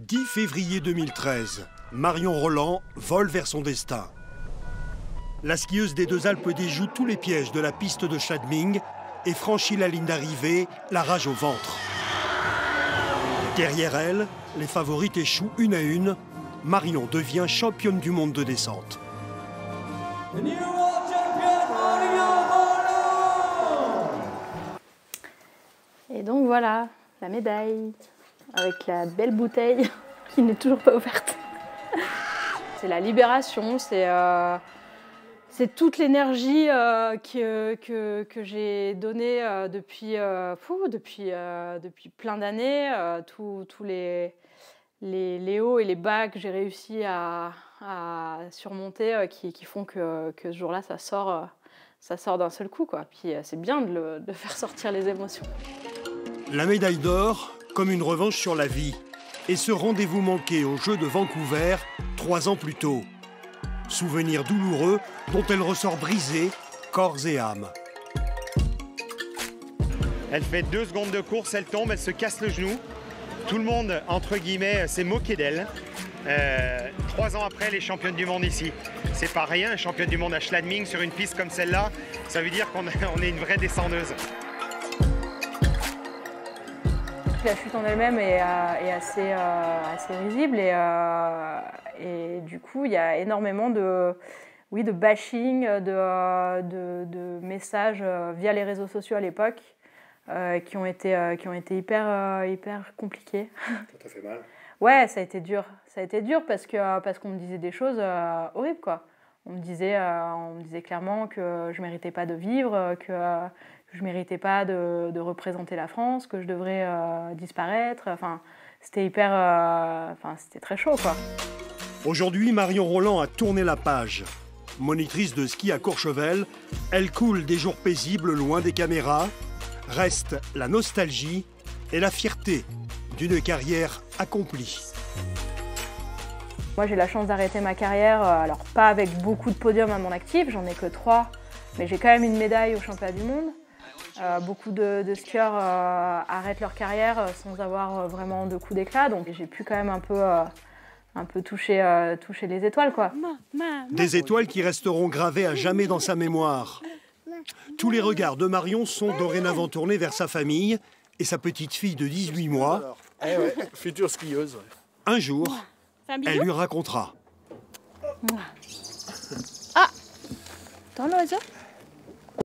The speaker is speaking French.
10 février 2013, Marion Rolland vole vers son destin. La skieuse des Deux Alpes déjoue tous les pièges de la piste de Schladming et franchit la ligne d'arrivée, la rage au ventre. Derrière elle, les favorites échouent une à une. Marion devient championne du monde de descente. Et donc voilà, la médaille, avec la belle bouteille qui n'est toujours pas ouverte. C'est la libération, c'est toute l'énergie que j'ai donnée depuis plein d'années, tous les hauts et les bas que j'ai réussi à surmonter qui font que ce jour-là, ça sort d'un seul coup, quoi. Puis c'est bien de faire sortir les émotions. La médaille d'or comme une revanche sur la vie. Et ce rendez-vous manqué aux Jeux de Vancouver 3 ans plus tôt. Souvenir douloureux dont elle ressort brisée, corps et âme. Elle fait 2 secondes de course, elle tombe, elle se casse le genou. Tout le monde, entre guillemets, s'est moqué d'elle. 3 ans après, elle est championne du monde ici. C'est pas rien, championne du monde à Schladming sur une piste comme celle-là. Ça veut dire qu'on est une vraie descendeuse. La chute en elle-même est assez risible et du coup il y a énormément de bashing, de messages via les réseaux sociaux à l'époque qui ont été hyper compliqués. Ça t'a fait mal? Ouais, ça a été dur parce qu'on me disait des choses horribles, quoi. On me disait clairement que je méritais pas de vivre, que je méritais pas de représenter la France, que je devrais disparaître. Enfin, c'était c'était très chaud, quoi. Aujourd'hui, Marion Rolland a tourné la page. Monitrice de ski à Courchevel, elle coule des jours paisibles loin des caméras. Reste la nostalgie et la fierté d'une carrière accomplie. Moi, j'ai la chance d'arrêter ma carrière, alors pas avec beaucoup de podiums à mon actif, j'en ai que 3, mais j'ai quand même une médaille au championnat du monde. Beaucoup de skieurs arrêtent leur carrière sans avoir vraiment de coups d'éclat, donc j'ai pu quand même un peu toucher les étoiles, quoi. Des étoiles qui resteront gravées à jamais dans sa mémoire. Tous les regards de Marion sont dorénavant tournés vers sa famille et sa petite fille de 18 mois. Eh ouais, future skieuse. Un jour, elle lui racontera. Ah, dans l'oiseau.